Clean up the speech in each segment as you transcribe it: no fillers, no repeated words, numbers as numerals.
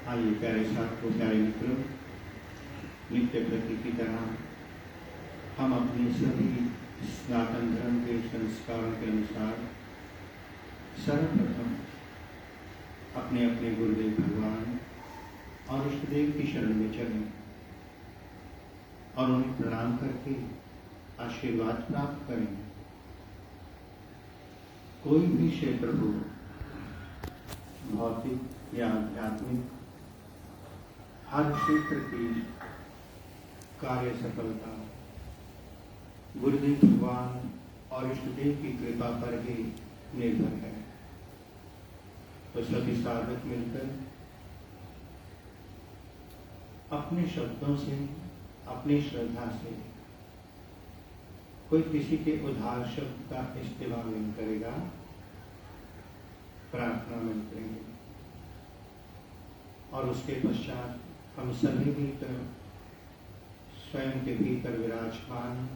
आइए प्यारे छात्रों, प्यारे मित्रों, नित्य प्रति की तरह हम अपने सभी सनातन धर्म के संस्कारों के अनुसार सर्वप्रथम अपने अपने गुरुदेव भगवान और इष्टदेव की शरण में चलें और उन्हें प्रणाम करके आशीर्वाद प्राप्त करें। कोई भी क्षेत्र हो, भौतिक या आध्यात्मिक, हर क्षेत्र की कार्य सफलता गुरुदेव भगवान और इष्टदेव की कृपा पर ही निर्भर है। तो सभी साधक मिलकर अपने शब्दों से, अपनी श्रद्धा से, कोई किसी के उधार शब्द का इस्तेमाल नहीं करेगा, प्रार्थना में करेंगे और उसके पश्चात हम सभी मिलकर स्वयं के भीतर विराजमान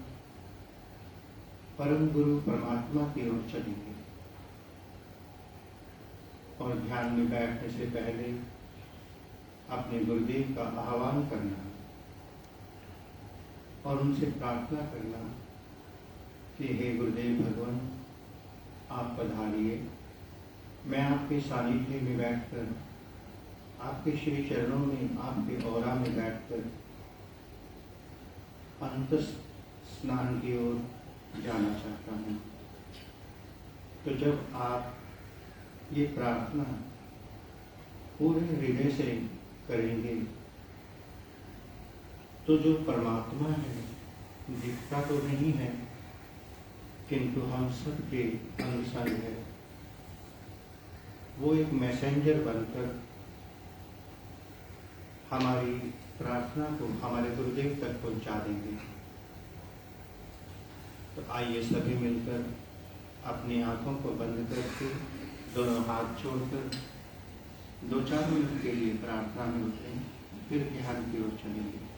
परम गुरु परमात्मा की ओर चलेंगे। और ध्यान में बैठने से पहले अपने गुरुदेव का आह्वान करना और उनसे प्रार्थना करना कि हे गुरुदेव भगवान, आप पधारिए। मैं आपके सानिध्य में बैठकर, आपके श्री चरणों में, आपके औरा में बैठकर अंत स्नान की ओर जाना चाहता हूँ। तो जब आप ये प्रार्थना पूरे हृदय से करेंगे तो जो परमात्मा है, दिखता तो नहीं है किंतु हम सबके अंग संग है, वो एक मैसेंजर बनकर हमारी प्रार्थना को हमारे गुरुदेव तक पहुंचा देंगे। तो आइए सभी मिलकर अपनी आंखों को बंद करके दोनों हाथ जोड़कर 2-4 मिनट के लिए प्रार्थना में उतरें, फिर ध्यान की ओर चलेंगे।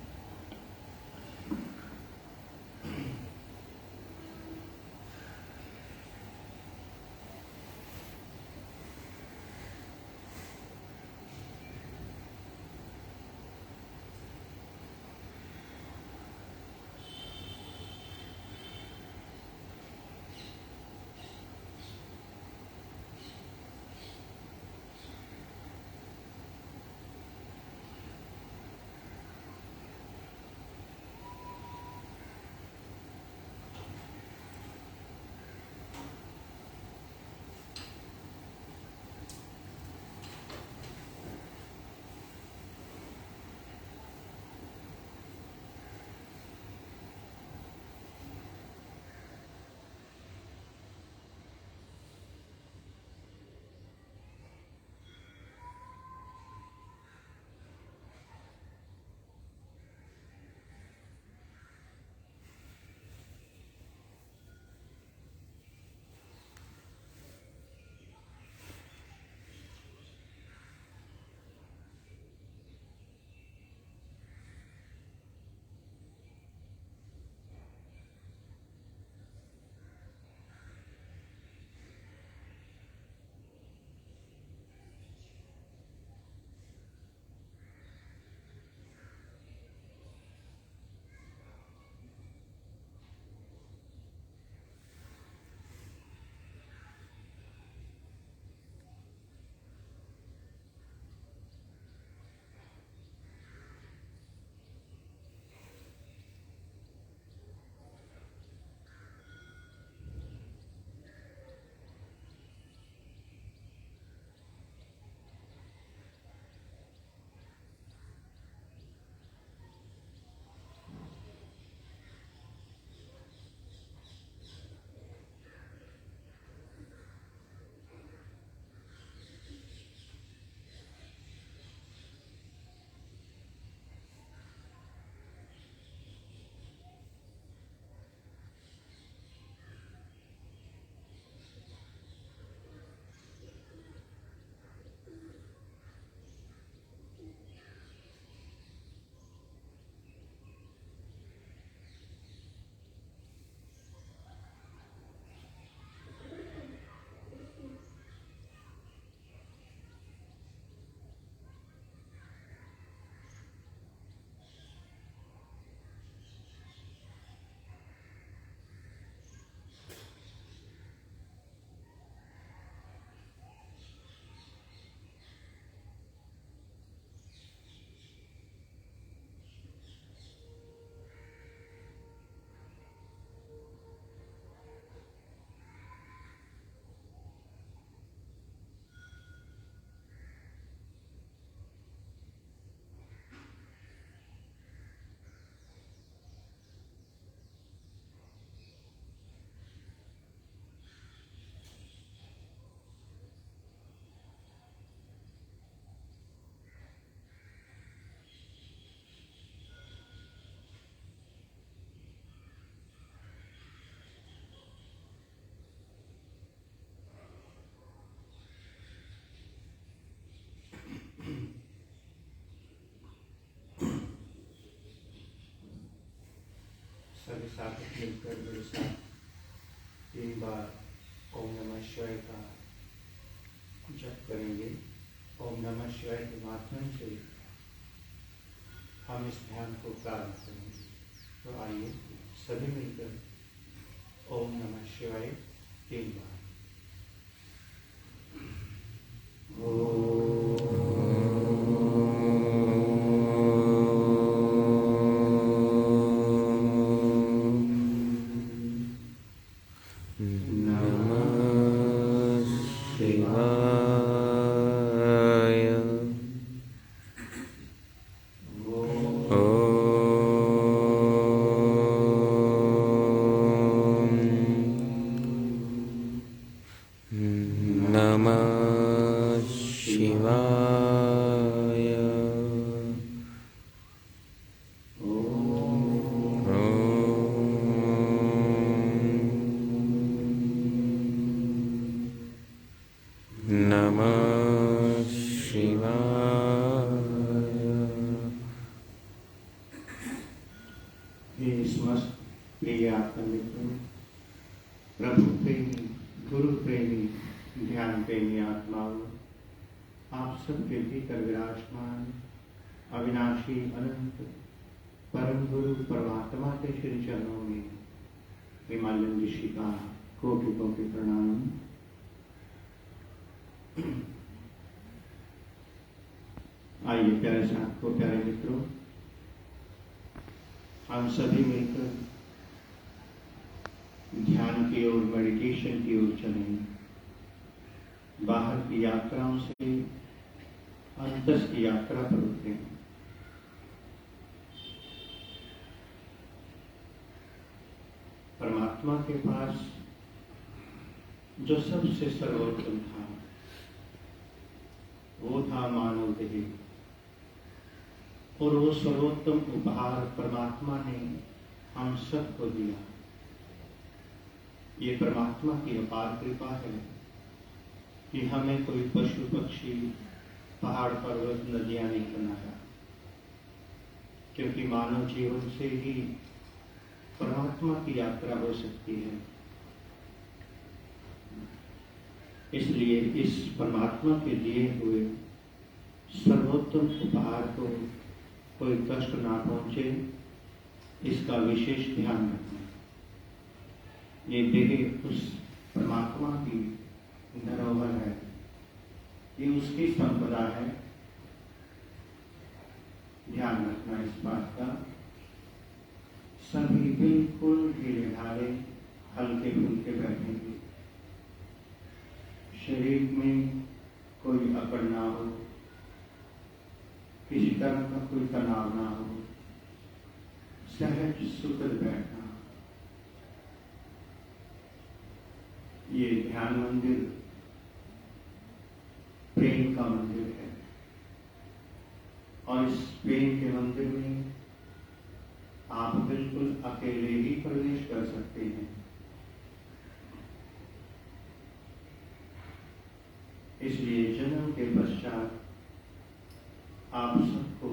सभी साथी मिलकर मेरे साथ 3 बार ओम नमः शिवाय का जप करेंगे। ओम नमः शिवाय के माध्यम से हम इस ध्यान को प्रारंभ करेंगे। तो आइए सभी मिलकर ओम नमः शिवाय 3 बार। प्रभु प्रेमी, गुरु प्रेमी, ध्यान प्रेमी आत्माओं, आप सबके भीतर विराजमान अविनाशी अनंत परम गुरु परमात्मा के श्री चरणों में हिमालयन ऋषि का कोटि कोटि प्रणाम। आइए प्यारे साथियों, प्यारे मित्रों, हम सभी मिलकर ध्यान की ओर, मेडिटेशन की ओर चलेंगे। बाहर की यात्राओं से अंतस की यात्रा पर उतरेंगे। परमात्मा के पास जो सबसे सर्वोत्तम था वो था मानव देह, और वो सर्वोत्तम उपहार परमात्मा ने हम सबको दिया। ये परमात्मा की अपार कृपा है कि हमें कोई पशु पक्षी, पहाड़ पर्वत, नदियां नहीं बनाया, क्योंकि मानव जीवन से ही परमात्मा की यात्रा हो सकती है। इसलिए इस परमात्मा के दिए हुए सर्वोत्तम उपहार को कोई कष्ट ना पहुंचे, इसका विशेष ध्यान रखना। ये देह उस परमात्मा की धरोहर है, ये उसकी संपदा है। ध्यान रखना इस बात का। सभी बिल्कुल ढीले ढाले, हल्के फुल्के बैठेंगे। शरीर में कोई अकड़ ना हो, किसी तरह का कोई तनाव ना हो, सहज सुखद बैठना। ये ध्यान मंदिर प्रेम का मंदिर है, और इस प्रेम के मंदिर में आप बिल्कुल अकेले ही प्रवेश कर सकते हैं। इसलिए जन्म के पश्चात आप सबको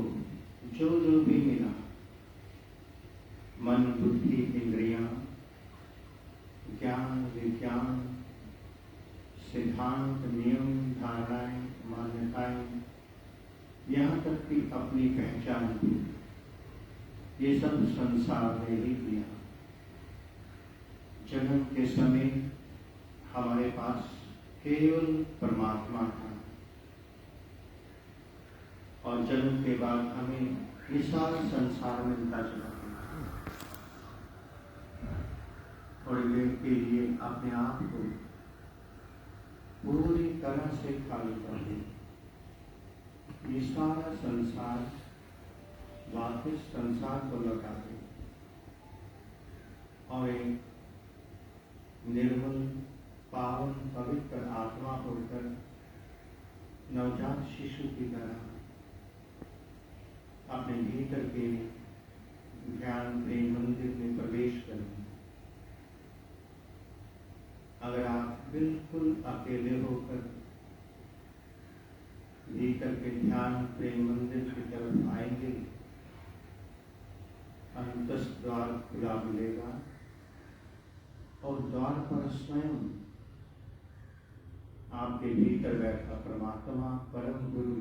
जो जो भी मिला, मन, बुद्धि, इंद्रियां, ज्ञान, विज्ञान, सिद्धांत, नियम, धारणाएं, मान्यताएं, यहाँ तक कि अपनी पहचान भी, ये सब संसार ने ही दिया। जन्म के समय हमारे पास केवल परमात्मा था, और जन्म के बाद हमें विशाल संसार मिलता चला। थोड़ी देर के लिए अपने आप को पूरी तरह से खाली कर दें। ये सारा संसार वापस संसार को लौटा दें, और एक निर्मल, पावन, पवित्र आत्मा होकर नवजात शिशु की तरह अपने भीतर के ध्यान प्रेम मंदिर में प्रवेश करें। अगर आप बिल्कुल अकेले होकर भीतर के ध्यान प्रेम मंदिर की तरफ आएंगे, अंतस द्वार खुला मिलेगा और द्वार पर स्वयं आपके भीतर बैठा परमात्मा परम गुरु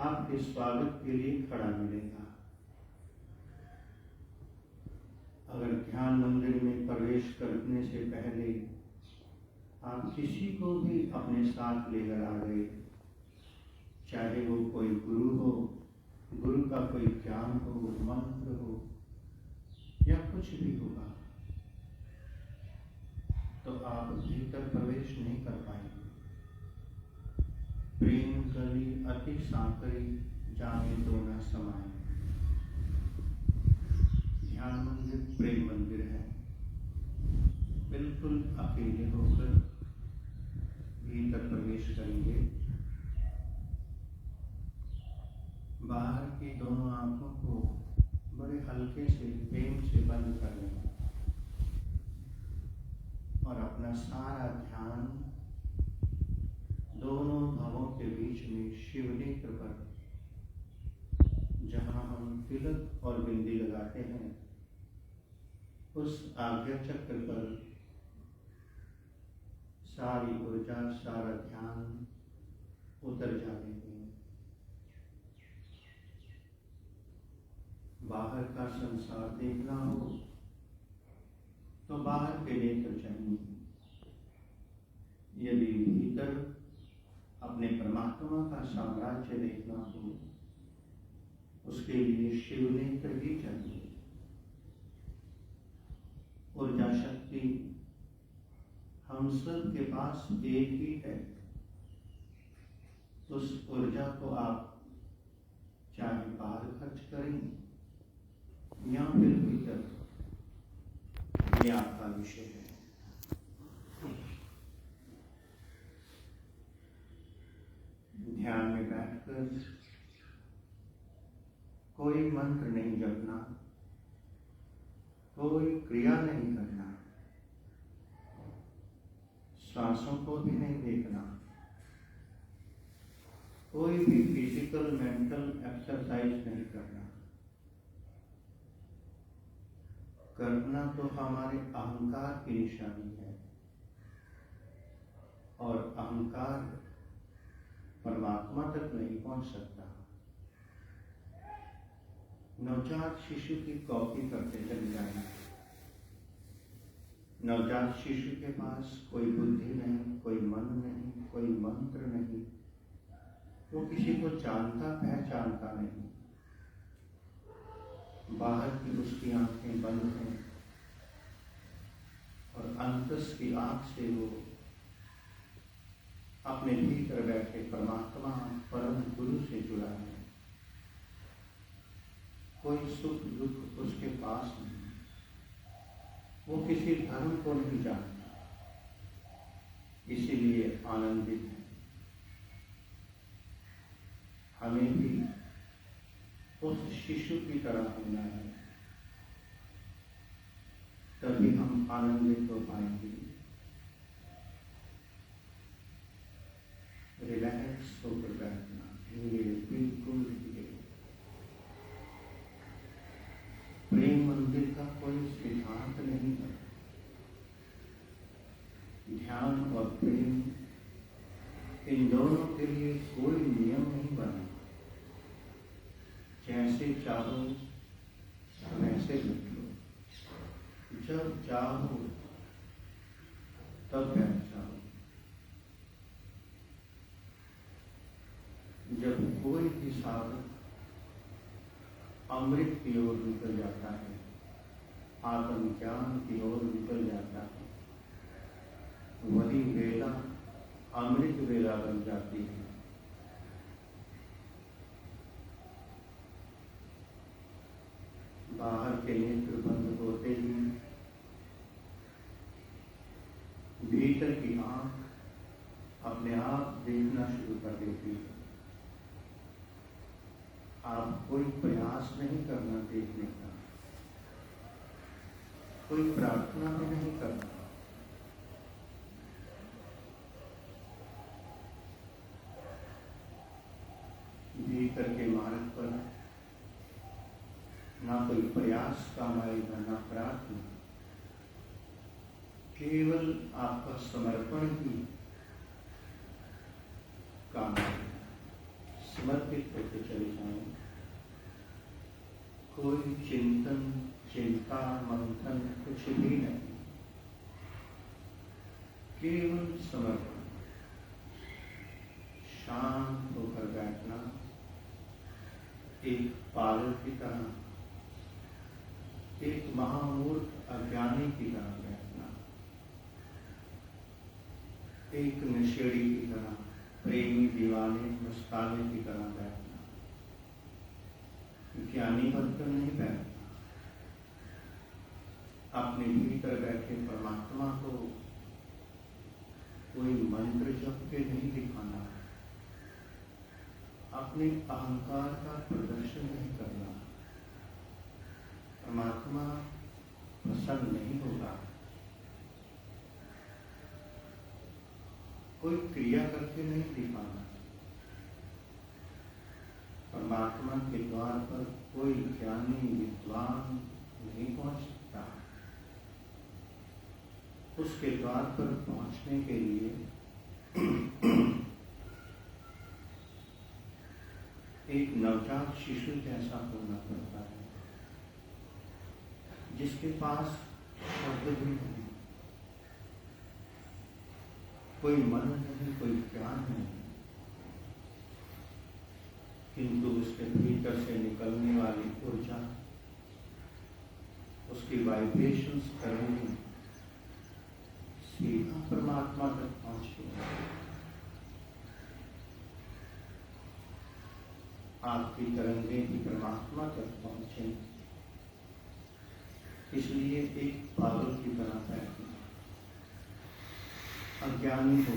आपके स्वागत के लिए खड़ा मिलेगा। अगर ध्यान मंदिर में प्रवेश करने से पहले आप किसी को भी अपने साथ लेकर आ गए, चाहे वो कोई गुरु हो, गुरु का कोई ज्ञान हो, मंत्र हो या कुछ भी होगा, तो आप भीतर प्रवेश नहीं कर पाएंगे। प्रेम कली अति सांकरी जाने तो न समाए। ध्यान मंदिर प्रेम मंदिर है। बिल्कुल अकेले होकर भीतर प्रवेश करेंगे। बाहर की दोनों आंखों को बड़े हल्के से प्रेम से बंद कर लेंगे और अपना सारा ध्यान दोनों भवों के बीच में शिवनेत्र पर, जहां हम तिलक और बिंदी लगाते हैं, उस आज्ञा चक्र पर सारी ऊर्जा, सारा ध्यान उतर जाने दें। बाहर का संसार देखना हो तो बाहर के नेत्र चाहिए। यदि भीतर अपने परमात्मा का साम्राज्य देखना हो, उसके लिए शिव नेत्र ही चाहिए। ऊर्जा शक्ति हम सब के पास एक ही है। उस ऊर्जा को आप चाहे बाहर खर्च करें या फिर भीतर, ये आपका विषय है। ध्यान में बैठकर कोई मंत्र नहीं जपना, कोई क्रिया नहीं करना, सांसों को भी नहीं देखना, कोई भी फिजिकल मेंटल एक्सरसाइज नहीं करना। करना तो हमारे अहंकार की निशानी है, और अहंकार परमात्मा तक नहीं पहुंच सकता। नवजात शिशु की कॉपी करते चले जाना। नवजात शिशु के पास कोई बुद्धि नहीं, कोई मन नहीं, कोई मंत्र नहीं, वो किसी को जानता पहचानता नहीं। बाहर की उसकी आंखें बंद हैं और अंतस की आंख से वो अपने भीतर बैठे परमात्मा परम गुरु से जुड़ा है। कोई सुख दुख उसके पास नहीं, वो किसी धर्म को नहीं जानता, इसीलिए आनंदित है। हमें भी उस शिशु की तरह होना है, तभी हम आनंदित हो पाएंगे। रिलैक्स होकर बैठना, धीरे, बिल्कुल धीरे। प्रेम मंदिर का कोई सिद्धांत नहीं है। ध्यान और प्रेम, इन दोनों के लिए कोई नियम नहीं बना। जैसे चाहो वैसे बैठ लो, जब चाहो तब बैठ जाओ। जब कोई भी साधक अमृत की ओर निकल जाता है, आत्मज्ञान की ओर निकल जाता है, वही वेला अमृत वेला बन जाती है। बाहर के नेत्र बंद होते ही भीतर की आंख अपने आप देखना शुरू कर देती है। आप कोई प्रयास नहीं करना देखने का, कोई प्रार्थना भी नहीं करना। भीतर के मार्ग पर ना कोई प्रयास काम आएगा, ना प्रार्थना, केवल आपका समर्पण ही काम आएगा। समर्पित करके चले जाएं, कोई चिंतन, चिंता, मंथन कुछ भी नहीं, केवल समर्पण। शांत होकर बैठना, एक पागल की तरह, एक महामूर्ख अज्ञानी की तरह बैठना, एक नशेड़ी की तरह, प्रेमी दीवाने मस्ताने की तरह बैठना। ज्ञानी बनकर नहीं बैठना, अपने भीतर बैठे परमात्मा को कोई मंत्र जप के नहीं दिखाना, अपने अहंकार का प्रदर्शन नहीं करना। परमात्मा प्रसन्न नहीं होगा। कोई क्रिया करके नहीं दिखाना। परमात्मा के द्वार पर कोई ज्ञानी विद्वान नहीं पहुंच सकता। उसके द्वार पर पहुंचने के लिए एक नवजात शिशु जैसा होना पड़ता है, जिसके पास शब्द भी नहीं, कोई मन नहीं, कोई ज्ञान नहीं, किंतु उसके भीतर से निकलने वाली ऊर्जा, उसकी वाइब्रेशंस करेंगे सीधा परमात्मा तक पहुंचती है। आपकी तरंगें भी परमात्मा तक पहुंचे, इसलिए एक पागल की तरह बैठे, अज्ञानी हो,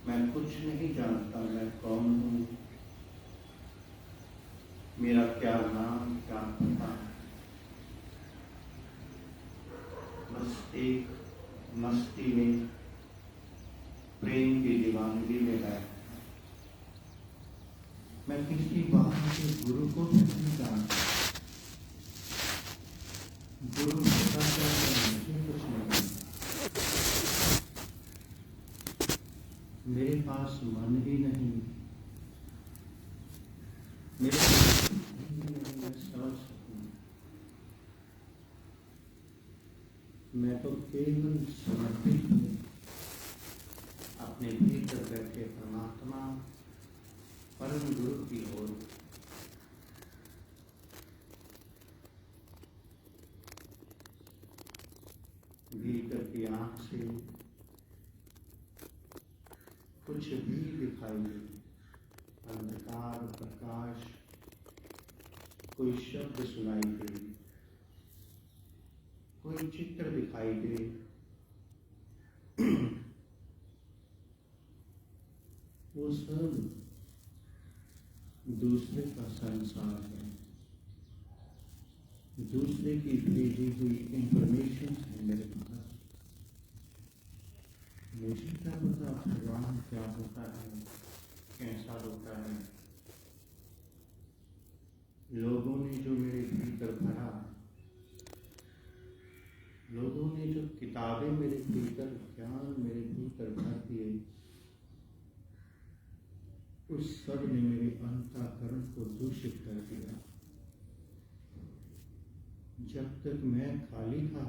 मैं कुछ नहीं जानता, मैं कौन हूँ, मेरा क्या नाम, क्या पता, बस एक मस्ती में, प्रेम की दीवानगी में बैठ। मैं किसी बात के गुरु को नहीं जानता, गुरु होता है मुझे कुछ नहीं, मेरे पास मन ही नहीं, मेरे पास नहीं मैं समझ सकूं। मैं तो केवल समर्पित हूँ अपने भीतर बैठे परमात्मा परम गुरु की ओर। भीतर की आंख से कुछ भी दिखाई दे, अंधकार, प्रकाश, कोई शब्द सुनाई दे, कोई चित्र दिखाई दे, वो सब दूसरे का संसार है, दूसरे की भेजी हुई इंफॉर्मेशन है मेरे पास। मुझे क्या पता भगवान क्या होता है, कैसा होता है। लोगों ने जो मेरे भीतर भरा, लोगों ने जो किताबें मेरे भीतर, ज्ञान मेरे भीतर भर दिए, उस सब ने मेरे अंतःकरण को दूषित कर दिया। जब तक मैं खाली था,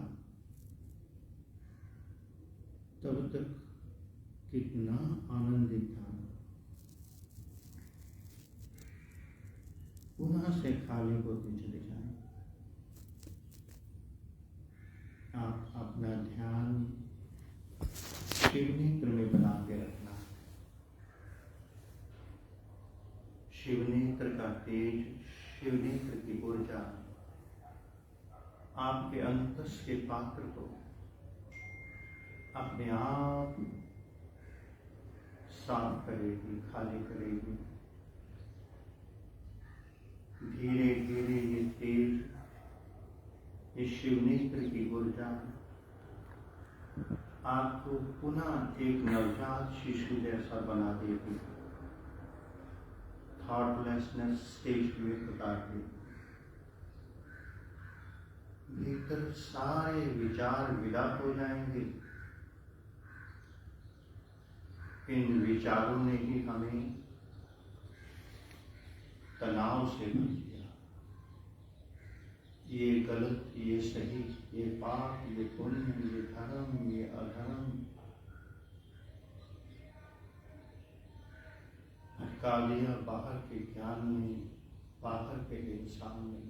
तब तक कितना आनंदित था। पुनः से खाली होते चले जाएं। आप अपना ध्यान शिवनेत्र में बना के रखना। शिवनेत्र का तेज, शिवनेत्र की ऊर्जा आपके अंतस के पात्र को अपने आप साफ करेगी, खाली करेगी। धीरे धीरे ये तेज, ये शिवनेत्र की ऊर्जा आपको पुनः एक नवजात शिशु जैसा बना देगी। थॉटलेसनेस स्टेज में उतार दे। भीतर सारे विचार विदा हो जाएंगे। इन विचारों ने ही हमें तनाव से भर दिया। ये गलत, ये सही, ये पाप, ये पुण्य, ये धर्म, ये अधर्म, भटका दिया बाहर के ज्ञान में, बाहर के इंसान में।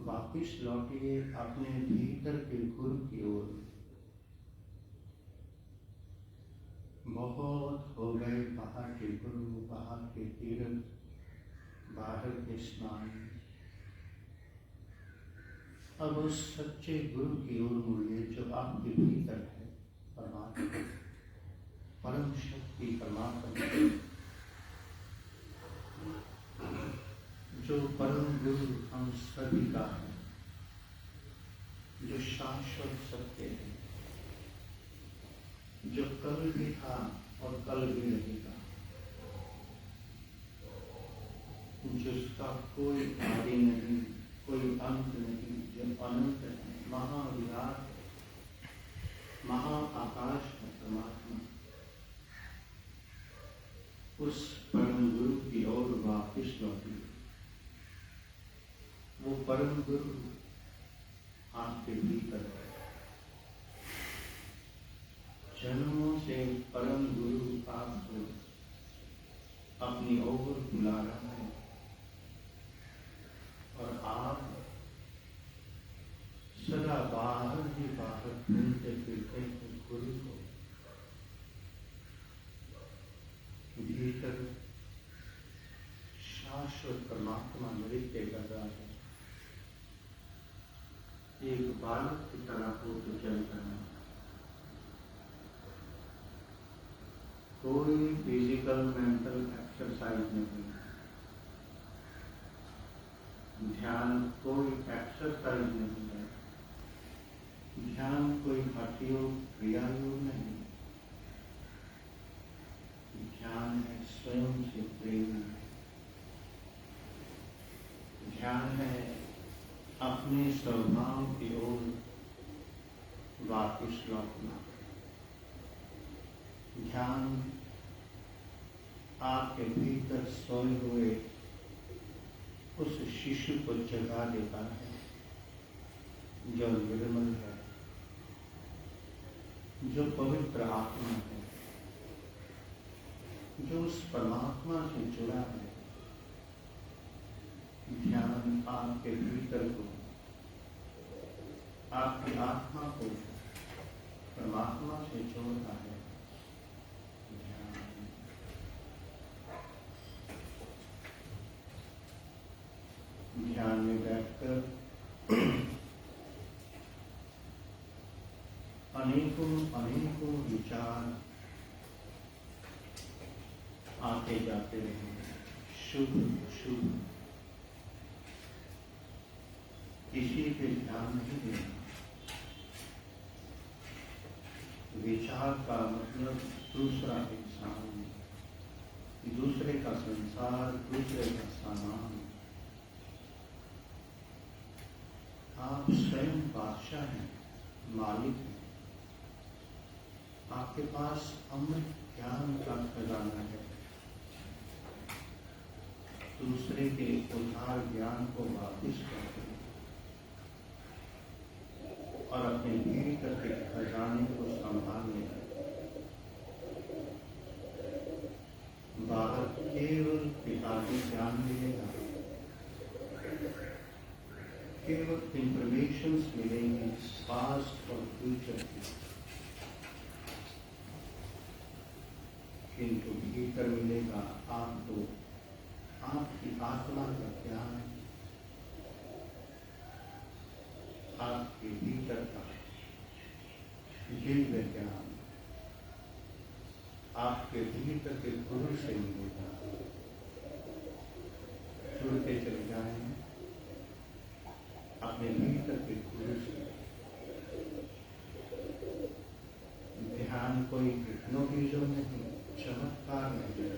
वापिस लौटिए अपने भीतर के गुरु की ओर। बहुत हो गए बाहर के गुरु, बाहर के तीर्थ, बाहर के स्नान। अब उस सच्चे गुरु की ओर मुड़िए जो आपके भीतर है, परमात्मा, परम शक्ति परमात्मा, जो परम गुरु हम सभी का है, जो शाश्वत सत्य है, जो कल भी था और कल भी रहेगा, जिसका कोई आदि नहीं, कोई अंत नहीं, जो अनंत है, महाविराट, महाआकाश है परमात्मा। उस परम गुरु की ओर वापिस लौटिए। वो परम गुरु आपके भीतर है। जन्मों से परम गुरु आपको अपनी ओर बुला रहा है और आप सदा बाहर ही बाहर घूमते फिरते हैं गुरु को। भीतर शाश्वत परमात्मा नृत्य कर रहा है। एक बालक की तरह हो तो चल रहा है। कोई फिजिकल मेंटल एक्सरसाइज नहीं, ध्यान कोई एक्सरसाइज नहीं है, ध्यान कोई हठयोग क्रियायोग नहीं, ध्यान है स्वयं से प्रेम, ध्यान है अपने स्वभाव की ओर वापिस लौटना। ध्यान आपके भीतर सोए हुए उस शिशु को जगा देता है जो निर्मल है, जो पवित्र आत्मा है, जो उस परमात्मा से जुड़ा है। ध्यान आपके भीतर को, आपकी आत्मा को परमात्मा से जोड़ता है। ध्यान में बैठकर अनेकों अनेकों विचार आते जाते रहे, शुभ शुभ, किसी पे ध्यान नहीं देना। विचार का मतलब दूसरा इंसान, दूसरे का संसार, दूसरे का सामान। आप स्वयं बादशाह हैं, मालिक हैं। आपके पास अमृत ज्ञान का खजाना है। दूसरे के उधार ज्ञान को वापिस करते और अपने भीतर के खजाने को संभालने बाहर केवल पिताजी ज्ञान मिलेगा, केवल इंफॉर्मेशंस मिलेंगी पास्ट और फ्यूचर की, किंतु भीतर मिलेगा आपको आपकी आत्मा का ज्ञान, आपके भीतर का दिव्य ज्ञान, आपके भीतर के गुरु से मिलेगा। जुड़ते चले जाएं अपने भीतर के गुरु से। ध्यान कोई हिप्नोटिज्म नहीं, चमत्कार नहीं।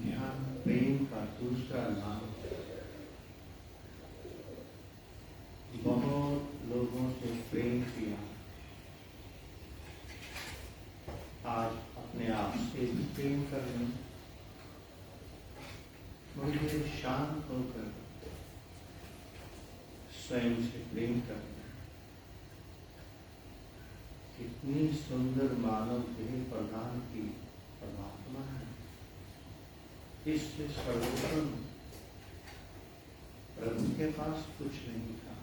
ध्यान प्रेम का दूसरा नाम है। बहुत लोगों से प्रेम किया, आज अपने आप से भी प्रेम कर लें। मुझे शांत होकर स्वयं से प्रेम कर लें। कितनी सुंदर मानव देह प्रदान की परमात्मा है। इससे सर्वोत्तम प्रभु के पास कुछ नहीं था।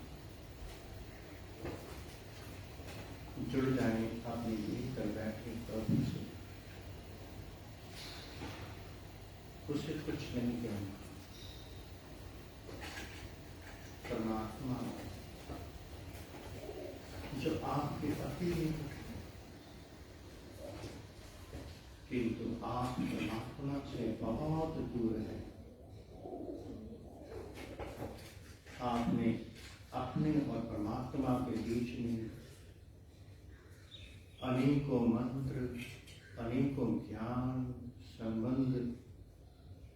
जुड़ जाए अपने भीतर बैठे प्रभु से, उसे कुछ नहीं कहना। परमात्मा जो आपके अति निकट है, किंतु आप परमात्मा से बहुत दूर है। आपने अपने और परमात्मा के बीच में अनेकों मंत्र, अनेकों ज्ञान, संबंध,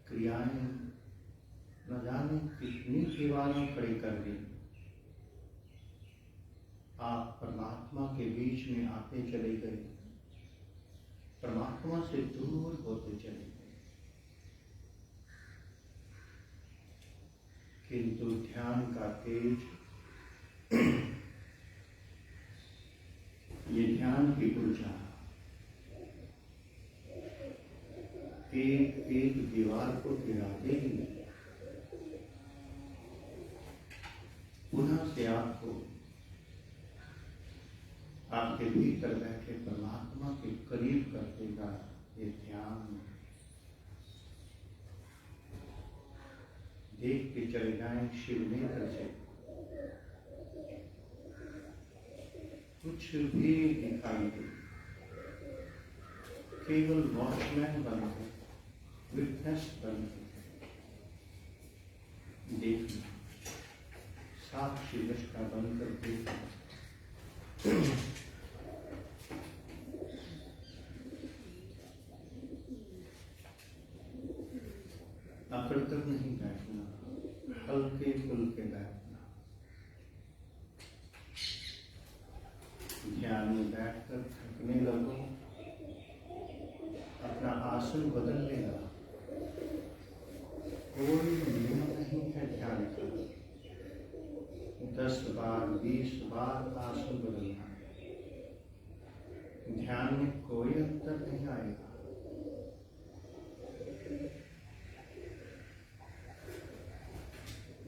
क्रियाएं, न जाने कितनी दीवारें खड़ी कर दी। आप परमात्मा के बीच में आते चले गए, परमात्मा से दूर होते चले गए। किंतु ध्यान का तेज, ये ध्यान की ऊर्जा एक एक दीवार को गिरा देगी। पुनः से आपको आपके भीतर बैठे परमात्मा के करीब कर देगा ये ध्यान। देख के चले जाएं शिव नेत्र से, कुछ भी दिखाई दे, केवल वॉचमैन बन के, विटनेस बन के देखना, साक्षी दृष्टा बनकर देखना। अप्रतिम नहीं बैठना, हल्के फुल्के बैठना। ध्यान में बैठकर थकने लगो, अपना आसन बदल लेना। कोई नियम नहीं है ध्यान का। 10 बार 20 बार आसन बदलना, ध्यान में कोई अंतर नहीं आएगा।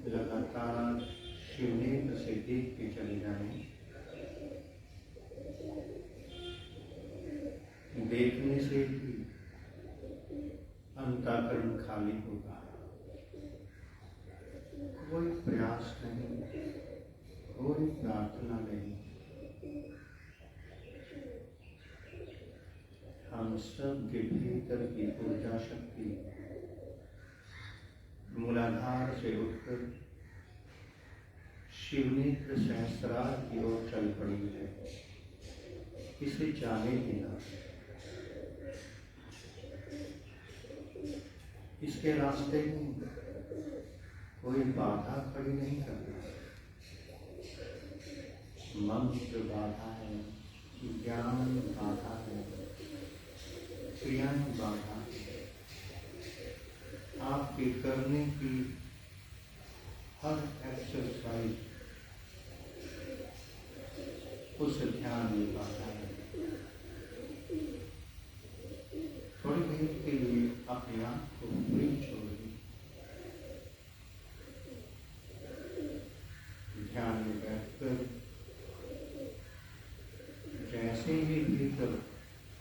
लगातार शिवनेत्र से देख के चले जाएं। देखने से भी अंतःकरण खाली होगा। कोई प्रयास नहीं, कोई प्रार्थना नहीं। हम सब के भीतर की ऊर्जा शक्ति मूलाधार से उठकर शिवनेत्र सहस्रार की ओर चल पड़ी है। इसे जाने देना, इसके रास्ते में कोई बाधा खड़ी नहीं करना। मंत्र बाधा है, ज्ञान बाधा है, क्रियाएं बाधा है। आपके करने की हर एक्सरसाइज उस ध्यान में बाधा है। थोड़ी देर के लिए अपने आप को फ्री छोड़िए। ध्यान में बैठकर जैसे ही भीतर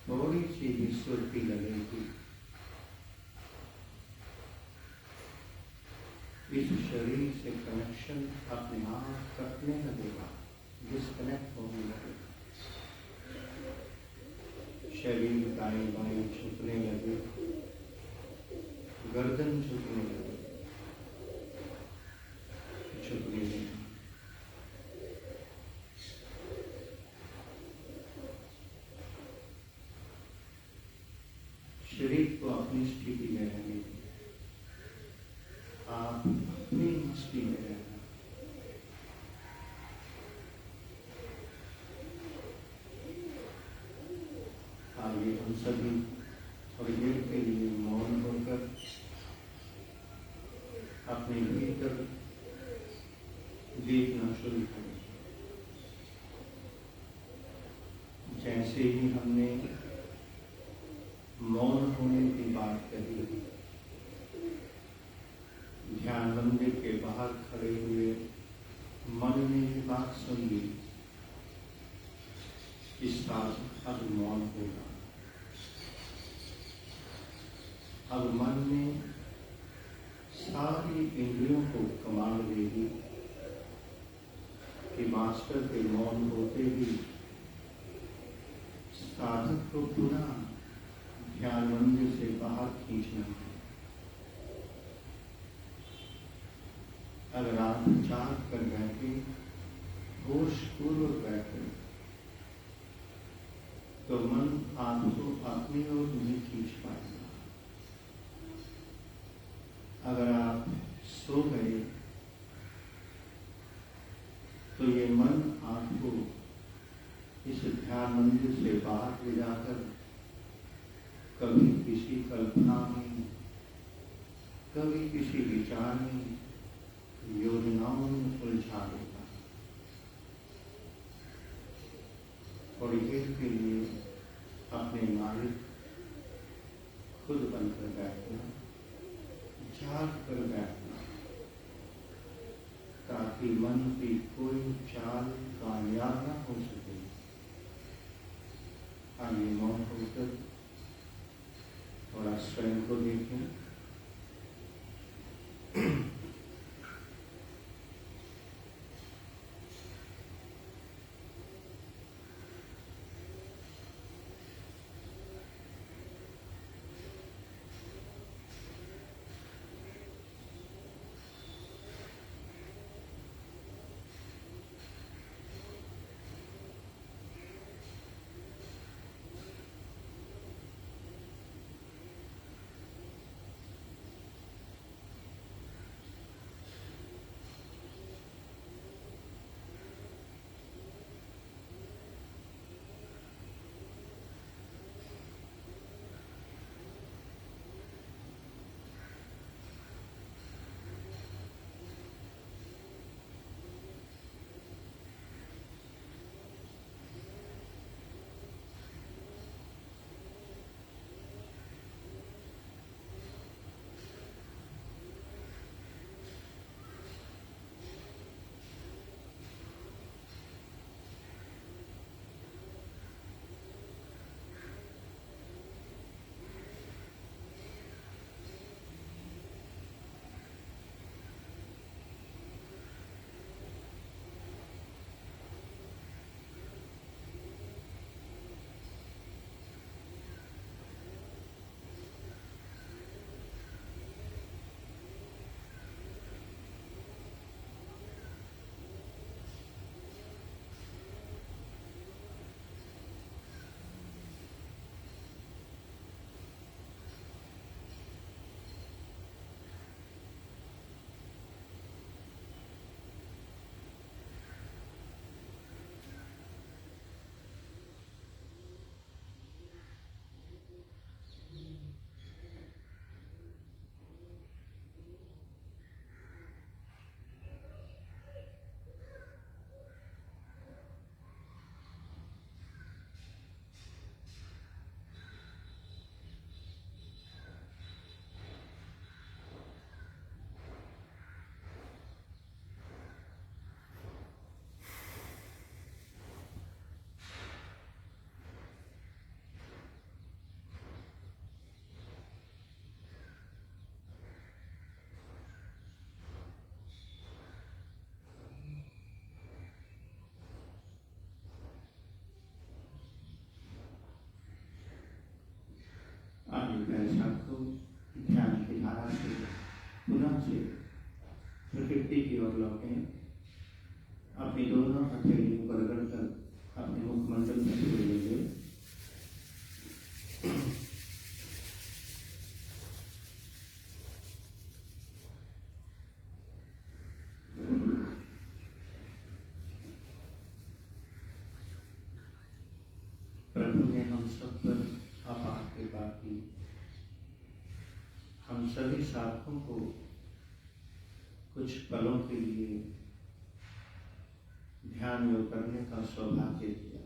थोड़ी सी भी सुर्ती लगेगी, इस शरीर से कनेक्शन अपने आप कटने लगेगा, डिस्कनेक्ट होने लगेगा। शरीर दाएं बाएं झुकने लगे, गर्दन झुकने लगे, झुकने लगे। स्थिति में रहें, आप अपनी मस्ती में रहना। आइए हम सभी थोड़ी देर के लिए मौन होकर अपने भीतर देखना शुरू करें। जैसे ही हमने मौन होने की बात कही, ध्यान मंदिर के बाहर खड़े हुए मन ने ये बात सुनी, इसका अब मौन होगा। अब मन ने सारी इंद्रियों को कमांड देगी कि मास्टर के मौन होते ही साधक को पुनः ध्यान मंदिर से बाहर खींचना है। अगर आप विचार कर बैठे, होश पूर्वक बैठे, तो मन आपको अपनी ओर नहीं खींच पाएगा। अगर आप सो गए तो ये मन आपको इस ध्यान मंदिर से बाहर ले जाकर कभी किसी कल्पना में, कभी किसी विचार में, योजनाओं में उलझा देगा। थोड़ी देर के लिए अपने मालिक खुद बनकर बैठना, जाग कर बैठना, ताकि मन की कोई चाल कामयाब न हो सके। आइए मौन होकर थोड़ा स्वयं को देखें। सब पर अपार कृपा की। हम सभी साधकों को कुछ पलों के लिए ध्यान योग करने का सौभाग्य दिया।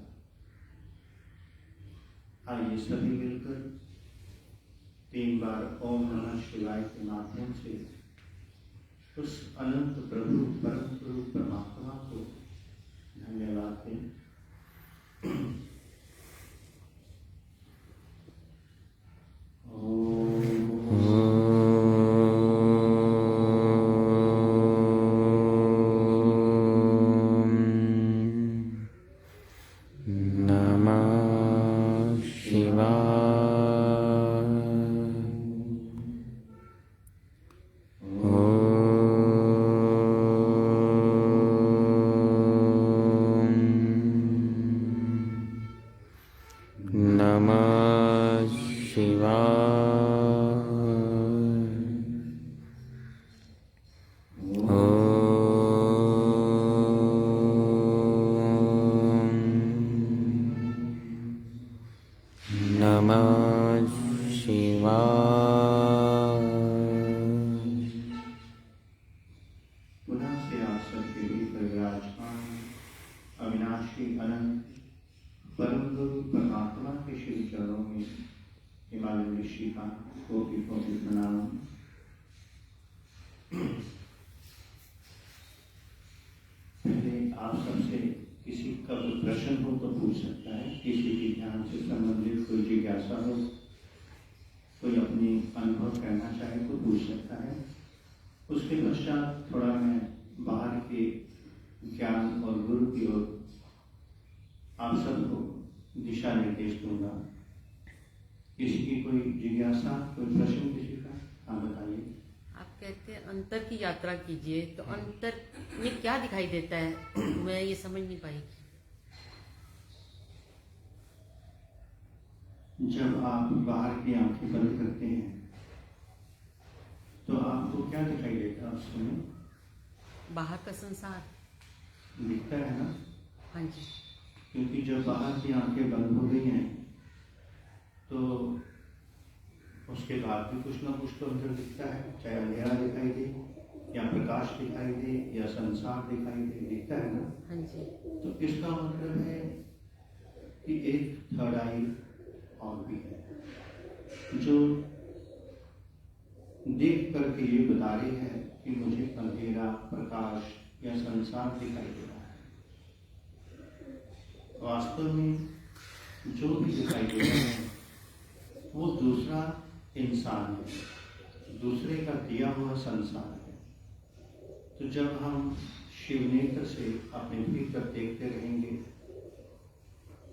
आइए सभी मिलकर 3 बार ओम नमः शिवाय के माध्यम से उस अनंत प्रभु परम गुरु परमात्मा को धन्यवाद दें। आप सबसे किसी का कोई प्रश्न हो तो पूछ सकता है, किसी भी ध्यान से संबंधित कोई जिज्ञासा हो, कोई अपनी अनुभव कहना चाहे तो पूछ सकता है। उसके पश्चात थोड़ा मैं बाहर के ज्ञान और गुरु की ओर आप सबको दिशा निर्देश दूंगा। किसी की कोई जिज्ञासा, कोई प्रश्न किसी का? हाँ बताइए। आप कहते हैं अंतर की यात्रा कीजिए, तो अंतर में क्या दिखाई देता है? मैं ये समझ नहीं पाई। जब आप बाहर की आंखें बंद करते हैं तो आपको क्या दिखाई देता है? उस समय बाहर का संसार दिखता है ना? हाँ जी। क्योंकि जब बाहर की आंखें बंद हो गई हैं तो उसके बाद भी कुछ ना कुछ तो अंदर दिखता है, चाहे अंधेरा दिखाई दे या प्रकाश दिखाई दे या संसार दिखाई दे, दिखता है ना? हाँ जी। तो इसका मतलब है कि एक थर्ड आई और भी है जो देख करके ये बता रही है कि मुझे अंधेरा, प्रकाश या संसार दिखाई दे रहा है। वास्तव में जो भी दिखाई दे रहा है वो दूसरा इंसान है, दूसरे का दिया हुआ संसार है। तो जब हम शिव नेत्र से अपने भीतर देखते रहेंगे,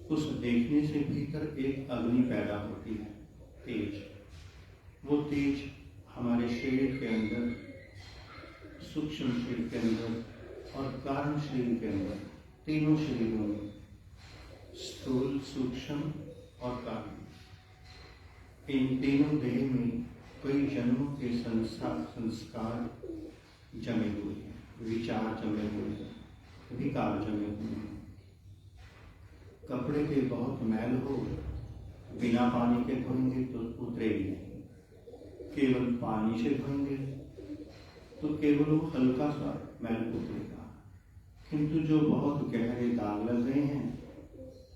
उस देखने से भीतर एक अग्नि पैदा होती है, तेज। वो तेज हमारे शरीर के अंदर, सूक्ष्म शरीर के अंदर और कारण शरीर के अंदर, तीनों शरीरों में, स्थूल, सूक्ष्म और कारण, इन तीनों देह में कई जन्मों के संस्कार जमे हुए हैं, विचार जमे हुए हैं, विकार जमे हुए हैं। कपड़े के बहुत मैल हो, बिना पानी के धोएंगे तो उतरेगी नहीं, केवल पानी से धोएंगे तो केवल वो हल्का सा मैल उतरेगा। किंतु जो बहुत गहरे दाग लग गए हैं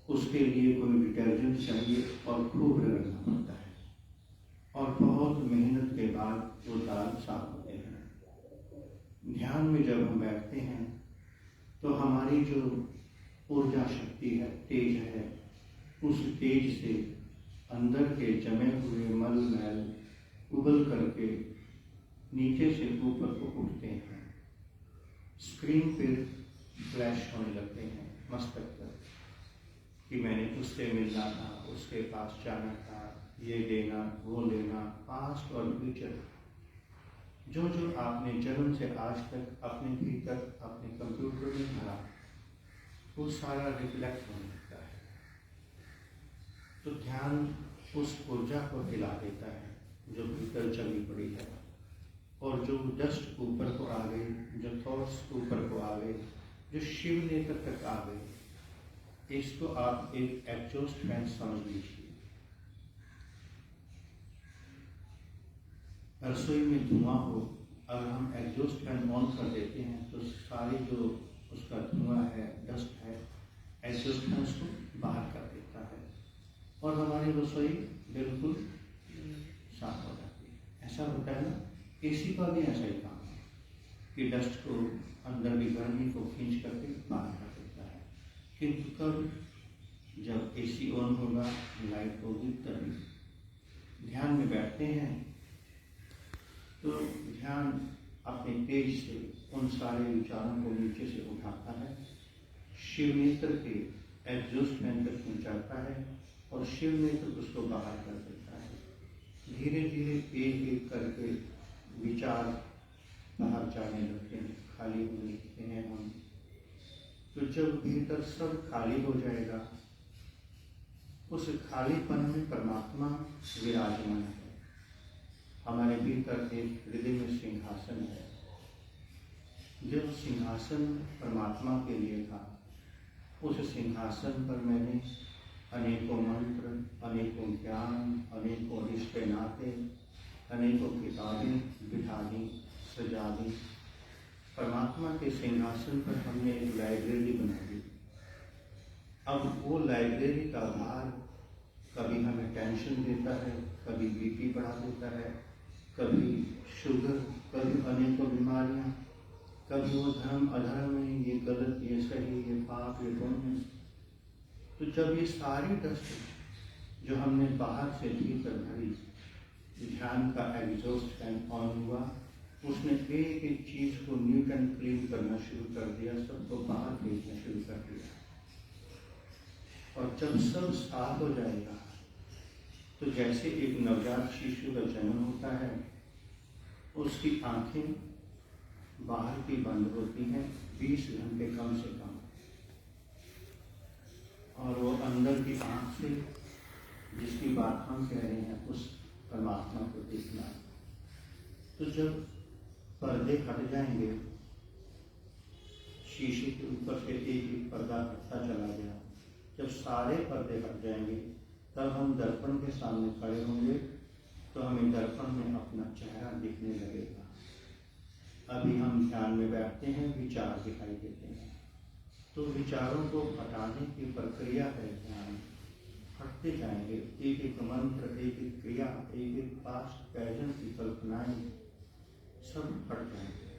उसके लिए कोई डिटर्जेंट चाहिए और खूब रगड़ना पड़ता है और बहुत मेहनत के बाद वो दाग साफ होते हैं। ध्यान में जब हम बैठते हैं तो हमारी जो ऊर्जा शक्ति है, तेज है, उस तेज से अंदर के जमे हुए मल मैल उबल करके नीचे से ऊपर को उठते हैं, स्क्रीन पर फ्लैश होने लगते हैं मस्तक पर कि मैंने उससे मिलना था, उसके पास जाना था, ये देना, वो लेना, पास्ट और फ्यूचर, जो जो आपने जन्म से आज तक अपने भीतर अपने कंप्यूटर में भरा, वो सारा रिफ्लेक्ट होने लगता है। तो ध्यान उस ऊर्जा को हिला देता है जो भीतर जमी पड़ी है, और जो डस्ट ऊपर को आ गई, जो थॉट्स ऊपर को आ गए, जो शिव नेत्र तक आ गए, इसको आप एक एग्जॉस्ट फैन समझ लीजिए। रसोई में धुआं हो, अगर हम एग्जॉस्ट फैन ऑन कर देते हैं तो सारी जो उसका धुआं है, डस्ट है, एग्जॉस्ट फैन उसको बाहर कर देता है और हमारी रसोई बिल्कुल साफ हो जाती है। ऐसा होता है ना, एसी का भी ऐसा ही काम है कि डस्ट को, अंदर की गर्मी को खींच करके बाहर कर देता है। किंतु कब जब एसी ऑन होगा, लाइट होगी, तभी ध्यान में बैठते हैं तो ध्यान अपने तेज से उन सारे विचारों को नीचे से उठाता है, शिव नेत्र के एग्जॉस्ट फैन तक पहुंचाता है और शिव नेत्र उसको बाहर कर देता है। धीरे धीरे एक एक करके विचार बाहर जाने लगते हैं, खाली होने लगते हैं हम। तो जब भीतर सब खाली हो जाएगा, उस खालीपन में परमात्मा विराजमान है। हमारे भीतर एक हृदय में सिंहासन है। जो सिंहासन परमात्मा के लिए था, उस सिंहासन पर मैंने अनेकों मंत्र, अनेकों ज्ञान, अनेकों रिश्ते नाते, अनेकों किताबें बिठा दी, सजा दी। परमात्मा के सिंहासन पर हमने एक लाइब्रेरी बना दी। अब वो लाइब्रेरी का भार कभी हमें टेंशन देता है, कभी बीपी बढ़ा देता है, कभी शुगर, कभी अनेकों बीमारियां, कभी वो धर्म अधर्म में, ये गलत, ये सही, ये पाप, ये पुण्य। तो जब ये सारी डस्ट जो हमने बाहर से भीतर भरी, ध्यान का एग्जॉस्ट फैन ऑन हुआ, उसने एक एक चीज को नीट एंड क्लीन करना शुरू कर दिया, सबको बाहर भेजना शुरू कर दिया। और जब सब साफ हो जाएगा तो जैसे एक नवजात शिशु का जन्म होता है, उसकी आंखें बाहर की बंद होती हैं 20 घंटे कम से कम, और वो अंदर की आंख से जिसकी बात हम कह रहे हैं उस परमात्मा को देखना। तो जब पर्दे हट जाएंगे, शीशे के ऊपर से एक एक पर्दा हटता चला गया, जब सारे पर्दे हट जाएंगे तब हम दर्पण के सामने खड़े होंगे तो हमें दर्पण में अपना चेहरा दिखने लगेगा। अभी हम ध्यान में बैठते हैं, विचार दिखाई देते हैं, तो विचारों को हटाने की प्रक्रिया है ध्यान। हटते जाएंगे, एक एक मंत्र, एक एक क्रिया, एक एक पास्ट प्रेजेंट की कल्पनाएं सब हट जाएंगे।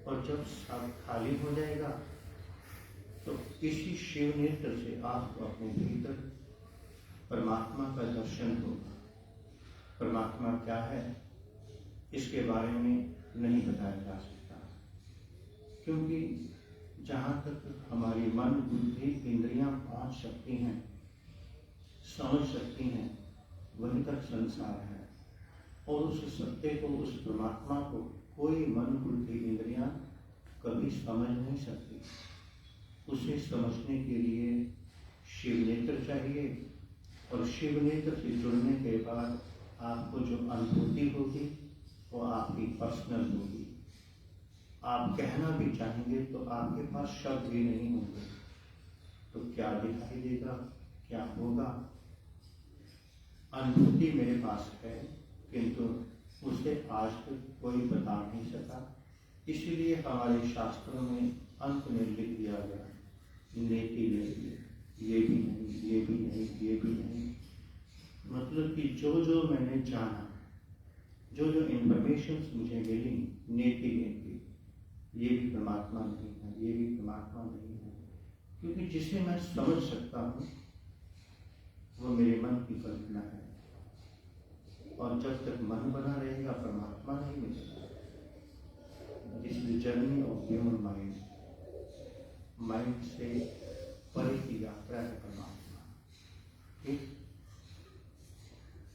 और जब सब खाली हो जाएगा तो इसी शिव नेत्र से आपको अपने भीतर परमात्मा का दर्शन होगा। परमात्मा क्या है इसके बारे में नहीं बताया जा सकता, क्योंकि जहाँ तक हमारी मन, बुद्धि, इंद्रियां पहुँच सकती हैं, समझ सकती हैं, वहीं तक संसार है। और उस सत्य को, उस परमात्मा को कोई मन, बुद्धि, इंद्रियां कभी समझ नहीं सकती। उसे समझने के लिए शिव नेत्र चाहिए, और शिव नेत्र से जुड़ने के बाद आपको जो अनुभूति होगी वो आपकी पर्सनल होगी। आप कहना भी चाहेंगे तो आपके पास शब्द भी नहीं होंगे, तो क्या दिखाई देगा, क्या होगा? अनुभूति मेरे पास है, किंतु उसे आज तक कोई बता नहीं सका। इसलिए हमारे शास्त्रों में अंत में लिख दिया गया, नेति नहीं, ये भी नहीं, ये भी नहीं, ये भी नहीं। मतलब कि जो जो मैंने जाना, जो जो इंफॉर्मेशन मुझे मिली, नेति नेति, ये भी परमात्मा नहीं है, ये भी परमात्मा नहीं है। क्योंकि जिसे मैं समझ सकता हूँ वो मेरे मन की कल्पना है, और जब तक मन बना रहेगा परमात्मा नहीं मिलेगा। This is journey of human mind. Mind से परे की यात्रा है परमात्मा। ठीक?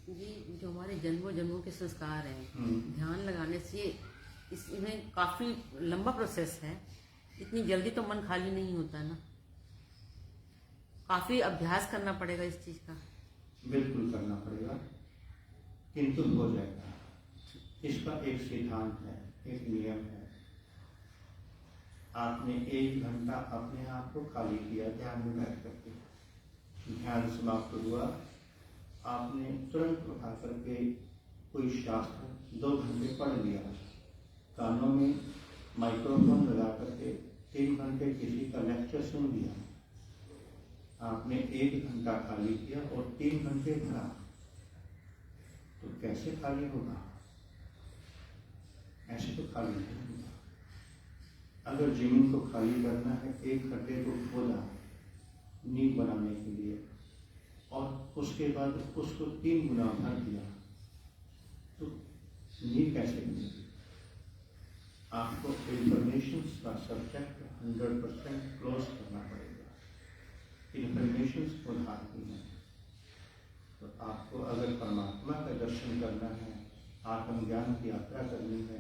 जी, जो हमारे जन्मों जन्मों के संस्कार हैं, ध्यान लगाने से इसमें काफी लंबा प्रोसेस है। इतनी जल्दी तो मन खाली नहीं होता ना, काफी अभ्यास करना पड़ेगा इस चीज का। बिल्कुल करना पड़ेगा, किंतु हो जाएगा। इसका एक सिद्धांत है, एक नियम है। आपने 1 घंटा अपने आप को खाली किया ध्यान में बैठ करके, ध्यान समाप्त हुआ, आपने तुरंत उठा करके कोई शास्त्र 2 घंटे पढ़ लिया, कानों में माइक्रोफोन लगा करके 3 घंटे किसी का लेक्चर सुन लिया, आपने 1 घंटा खाली किया और 3 घंटे भरा, तो कैसे खाली होगा? ऐसे तो खाली नहीं होगा। अगर जमीन को खाली करना है, 1 खड्डे को खोदा नींव बनाने के लिए और उसके बाद उसको 3 गुना भर दिया, तो नींव कैसे बनेगी? आपको इंफॉर्मेशन का सब्जेक्ट 100% क्लोज करना पड़ेगा। इंफॉर्मेशन को ढालती है। तो आपको अगर परमात्मा का दर्शन करना है, आत्मज्ञान की यात्रा करनी है,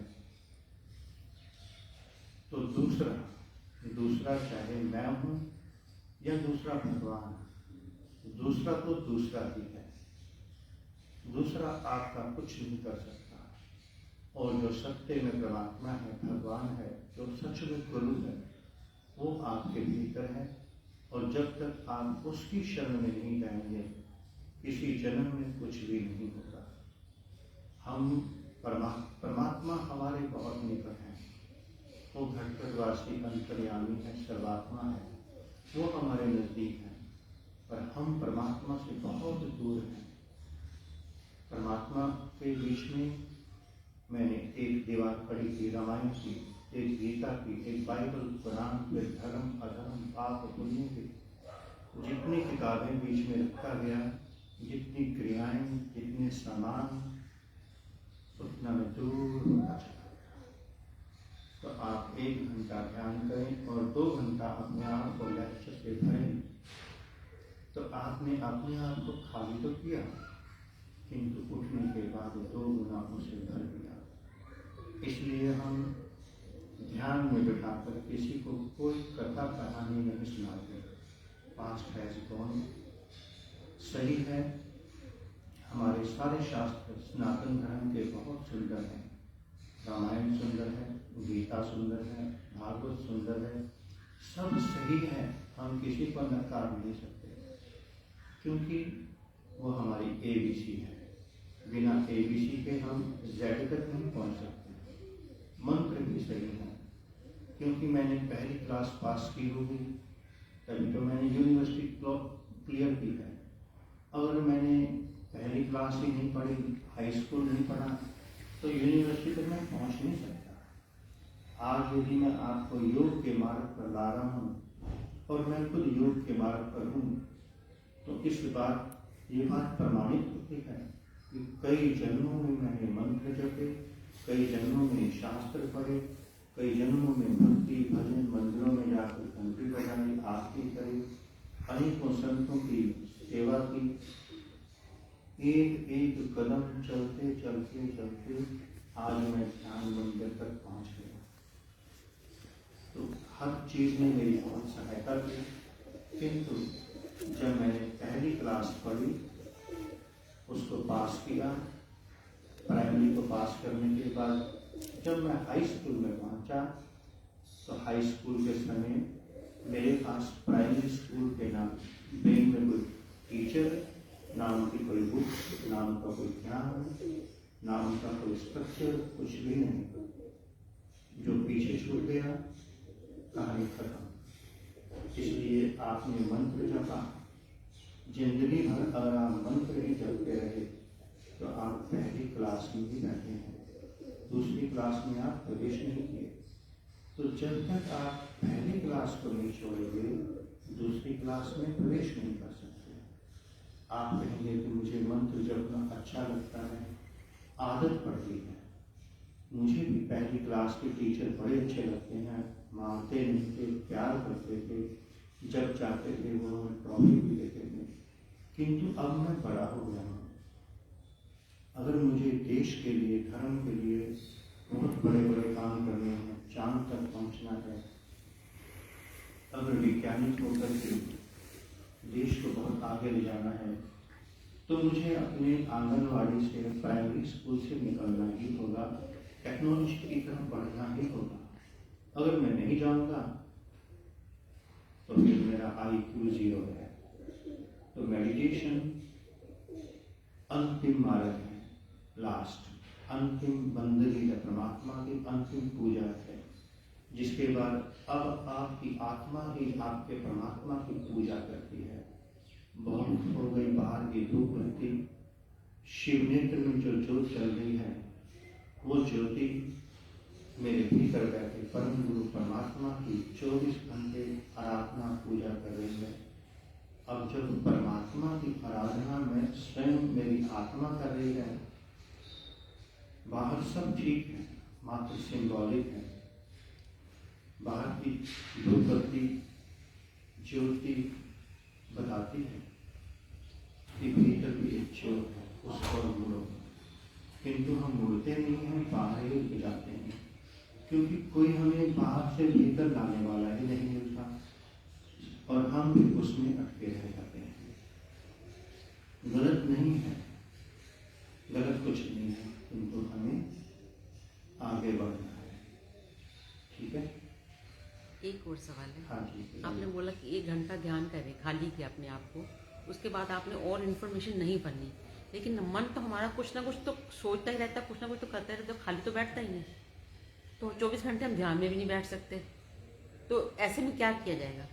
तो दूसरा चाहे मैं हूं या दूसरा भगवान, दूसरा तो दूसरा ही है। दूसरा आपका कुछ नहीं कर सकता। और जो सत्य में परमात्मा है, भगवान है, जो सच में गुरु है, वो आपके भीतर है। और जब तक आप उसकी शरण में नहीं जाएंगे, किसी जन्म में कुछ भी नहीं होगा। हम परमात्मा हमारे बहुत निकट हैं। वो घटघटवासी अंतर्यामी है, सर्वात्मा है, वो हमारे नजदीक है, पर हम परमात्मा से बहुत दूर हैं। परमात्मा के बीच में मैंने एक दीवार पढ़ी थी, रामायण की, एक गीता की, एक बाइबल, कुरान, फिर धर्म, अधर्म, पाप, पुण्य की जितनी किताबें बीच में रखा गया, जितनी क्रियाएं, जितने सामान, उतना में दूर होता चला गया। तो आप 1 घंटा ध्यान करें और 2 घंटा अपने आप को लक्ष्य से भरें, तो आपने अपने आप को खाली तो किया, किंतु उठने के बाद 2 गुना उसे भर दिया। इसलिए हम ध्यान में बिठाकर किसी को कोई कथा कहानी नहीं सुनाते। पास्ट हैज गॉन सही है। हमारे सारे शास्त्र सनातन धर्म के बहुत सुंदर हैं। रामायण सुंदर है, गीता सुंदर है, भागवत सुंदर है, सब सही है। हम किसी को नकार नहीं सकते, क्योंकि वो हमारी ABC है। बिना ABC के हम Z तक नहीं पहुंच सकते। मंत्र भी सही है, क्योंकि मैंने पहली क्लास पास की होगी तभी तो मैंने यूनिवर्सिटी क्लियर की है। अगर मैंने पहली क्लास ही नहीं पढ़ी, हाई स्कूल नहीं पढ़ा, तो यूनिवर्सिटी तक मैं पहुंच नहीं सकता। आज यदि मैं आपको योग के मार्ग पर ला रहा हूँ और मैं खुद योग के मार्ग पर हूँ, तो ये बात प्रमाणित होती है कि कई जन्मों में मैंने मंत्र जपे, कई जन्मों में शास्त्र पढ़े, कई जन्मों में भक्ति भजन मंदिरों में जाकर घंटी बजाई, आरती करी, अनेकों संतों की सेवा की। एक एक कदम चलते चलते चलते आज मैं ध्यान मंदिर तक पहुंच गया। तो हर चीज ने मेरी बहुत सहायता की, किंतु जब मैंने पहली क्लास पढ़ी, उसको पास किया, प्राइमरी को पास करने के बाद जब मैं हाई स्कूल में पहुंचा, तो हाई स्कूल के समय मेरे पास प्राइमरी स्कूल के नाम ब्रेन में कोई टीचर, नाम की कोई बुक, नाम का कोई ज्ञान, नाम का कोई स्ट्रक्चर, कुछ भी नहीं। जो पीछे छूट गया, कहानी खत्म। इसलिए आपने मंत्र जपा, जिंदगी भर अगर आप मंत्र ही जपते रहे तो आप पहली क्लास में ही बैठे हैं, दूसरी क्लास में आप प्रवेश नहीं किए। तो जब तक आप पहली क्लास को नहीं छोड़ेंगे, दूसरी क्लास में प्रवेश नहीं कर सकते। आप कहेंगे कि मुझे मंत्र जपना अच्छा लगता है, आदत पड़ती है। मुझे भी पहली क्लास के टीचर बड़े अच्छे लगते हैं, मारते नहीं थे, प्यार करते थे, जब चाहते थे वो हमें ट्रॉफी भी देते थे। किंतु अब मैं बड़ा हो गया हूँ। अगर मुझे देश के लिए, धर्म के लिए बहुत बड़े बड़े काम करने हैं, चांद तक पहुँचना है, अगर वैज्ञानिक होकर के देश को बहुत आगे ले जाना है, तो मुझे अपने आंगनवाड़ी से, प्राइमरी स्कूल से निकलना ही होगा, टेक्नोलॉजी की तरफ बढ़ना ही होगा। अगर मैं नहीं जाऊंगा तो फिर मेरा IQ 0 है। तो मेडिटेशन अंतिम मार्ग है। लास्ट अंतिम बंदगी है, परमात्मा की अंतिम पूजा है, जिसके बाद अब आपकी आत्मा ही आपके परमात्मा की पूजा करती है। बहुत हो गई बाहर की धूप बत्ती, शिव नेत्र में जो ज्योत चल रही है वो ज्योति मेरे भीतर बैठे परम गुरु परमात्मा की 24 घंटे आराधना पूजा कर रही है। अब जब परमात्मा की आराधना में स्वयं मेरी आत्मा कर रही है, बाहर सब ठीक है, मात्र सिंबॉलिक है। बाहर की धूप बत्ती ज्योति बताती है कि भीतर भी एक ज्योत है, उस पर मुड़ो। किंतु हम मुड़ते नहीं हैं, बाहर ही जाते हैं, क्योंकि कोई हमें बाहर से भीतर लाने वाला ही नहीं मिलता और हम भी उसमें अटके रह जाते हैं। गलत नहीं है, गलत कुछ नहीं है, किंतु हमें आगे बढ़ना है। ठीक है। एक और सवाल है। हाँ जी। आपने बोला कि 1 घंटा ध्यान करें, खाली किया अपने आप को, उसके बाद आपने और इन्फॉर्मेशन नहीं पढ़नी, लेकिन मन तो हमारा कुछ ना कुछ तो सोचता ही रहता है, कुछ ना कुछ तो करता ही रहता है, खाली तो बैठता ही नहीं। तो 24 घंटे हम ध्यान में भी नहीं बैठ सकते, तो ऐसे में क्या किया जाएगा?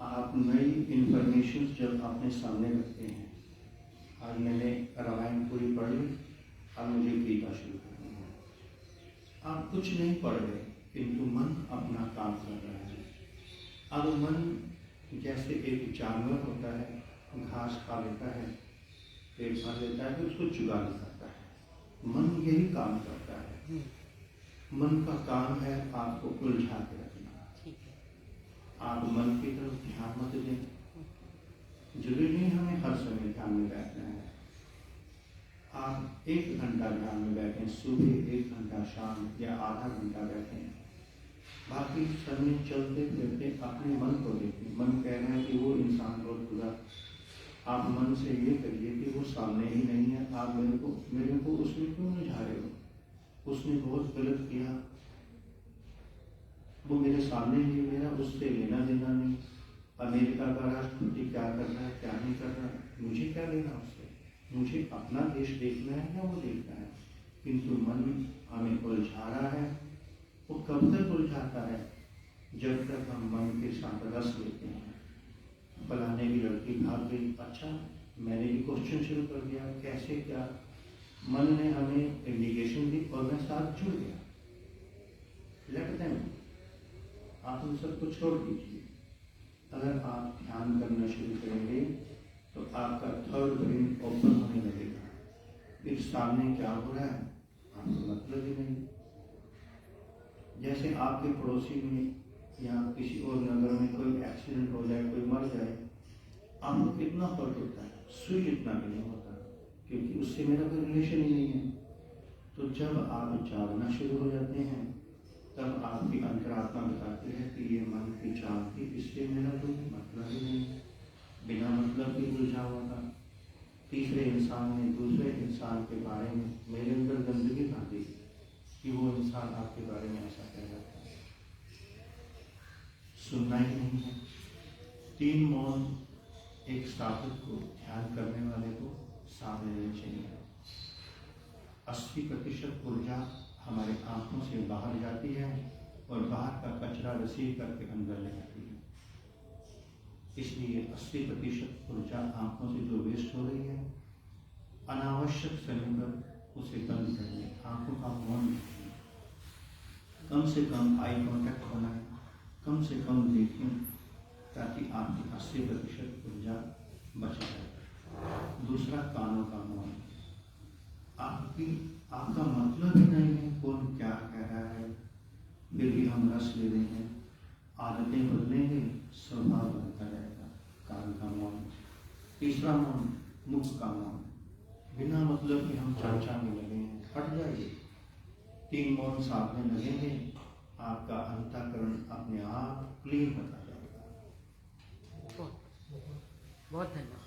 आप नई इंफॉर्मेशन जब अपने सामने रखते हैं, आज मैंने रामायण पूरी पढ़ ली, अब मुझे गीता शुरू करनी है। आप कुछ नहीं पढ़ रहे, किंतु मन अपना काम कर रहा है। अब मन जैसे एक जानवर होता है, घास खा लेता है, पेट भर लेता है, फिर उसको चुगा करता है। मन यही काम करता है। मन का काम है आपको उलझा के रखना। ठीक है। आप मन की तरफ ध्यान मत दें। जरूरी नहीं हमें हर समय ध्यान में बैठना है। आप 1 घंटा ध्यान में बैठें, सुबह 1 घंटा, शाम या आधा घंटा बैठें। बाकी समय चलते फिरते अपने मन को देखें। मन कह रहा है कि वो इंसान बहुत बुरा, आप मन से ये करिए कि वो सामने ही नहीं है, आप मेरे को उसमें क्यों उलझा रहे हो? उसने बहुत गलत किया, वो मेरे सामने ही, मेरा उससे लेना देना नहीं। अमेरिका का राष्ट्रपति क्या कर रहा है, क्या नहीं कर रहा है, मुझे क्या लेना उससे? मुझे अपना देश देखना है या वो देखना है? किंतु मन हमें उलझा रहा है। वो कब तक उलझाता है? जब तक हम मन के साथ रस लेते हैं। फलाने की लड़की भाग गई, अच्छा मैंने भी क्वेश्चन शुरू कर दिया, कैसे क्या? मन ने हमें इंडिकेशन दी और मैं साथ जुड़ गया। लेट देम, आप उन सबको छोड़ दीजिए। अगर आप ध्यान करना शुरू करेंगे तो आपका थर्ड ब्रेन ओपन होने लगेगा। फिर सामने क्या हो रहा है आपको मतलब ही नहीं। जैसे आपके पड़ोसी में या किसी और नगर में कोई एक्सीडेंट हो जाए, कोई मर जाए, आपको कितना फर्क होता है? सुई जितना भी नहीं होता, क्योंकि उससे मेरा कोई रिलेशन ही नहीं है। तो जब आप जागना शुरू हो जाते हैं, तब आपकी अंतरात्मा बताती है कि ये मन की चाल थी, इससे मेरा कोई मतलब ही नहीं, बिना मतलब की उलझा हुआ था। तीसरे इंसान ने दूसरे इंसान के बारे में मेरे अंदर गंदगी भर दी कि वो इंसान आपके बारे में ऐसा कह रहा था। सुनना ही नहीं है। 3 मौन एक साधक को, ध्यान करने वाले को साथ लेना चाहिए। 80% ऊर्जा हमारे आंखों से बाहर जाती है और बाहर का कचरा रिसीव करके अंदर ले जाती है। इसलिए 80% ऊर्जा आंखों से जो वेस्ट हो रही है, अनावश्यक समय पर उसे बंद करिए। आंखों का मौन रखिए, कम से कम आई कॉन्टैक्ट बनाएं, कम से कम देखें, ताकि आपकी 80% ऊर्जा बच जाए। दूसरा, कानों का मौन। आपका मतलब ही नहीं है कौन क्या कह रहा है, फिर भी हम रस ले रहे हैं। आदतें बदलेंगे, स्वभाव बनता रहेगा। कान का मौन। तीसरा मौन, मुख का मौन। बिना मतलब के हम चर्चा में लगे हैं, हट जाइए। 3 मौन साथ में लगेंगे, आपका अंतःकरण अपने आप क्लीन होता जाएगा। बहुत धन्यवाद।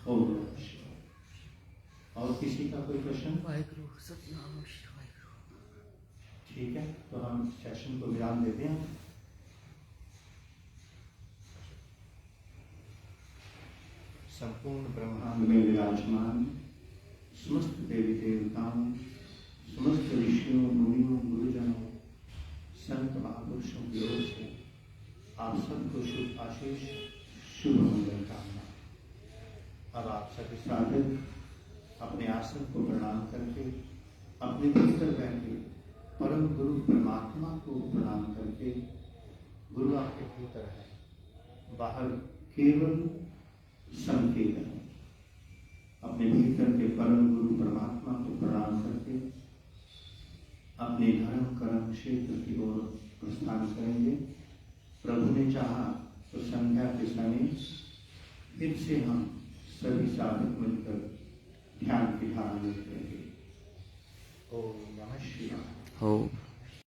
और किसी का कोई प्रश्न? वाहिगुरु सतनाम श्री वाहिगुरु। ठीक है, तो हम सेशन को विराम देते हैं। संपूर्ण ब्रह्मांड में विराजमान समस्त देवी देवताओं, समस्त ऋषियों, मुनियों, गुरुजनों, संत महापुरुषों की ओर से आप सबको शुभ आशीष, शुभ मंगल कामना। अब आप सभी साधक अपने आसन को प्रणाम करके अपने भीतर बैठे परम गुरु परमात्मा को प्रणाम करके, गुरु आपके भीतर है, बाहर केवल संकेत है। अपने भीतर के परम गुरु परमात्मा को प्रणाम करके अपने धर्म कर्म क्षेत्र की ओर प्रस्थान करेंगे। प्रभु ने चाहा तो संध्या के समय फिर से हम सभी साधक मिलकर ध्यान की धारणा करेंगे। ओम नमः शिवाय। ओम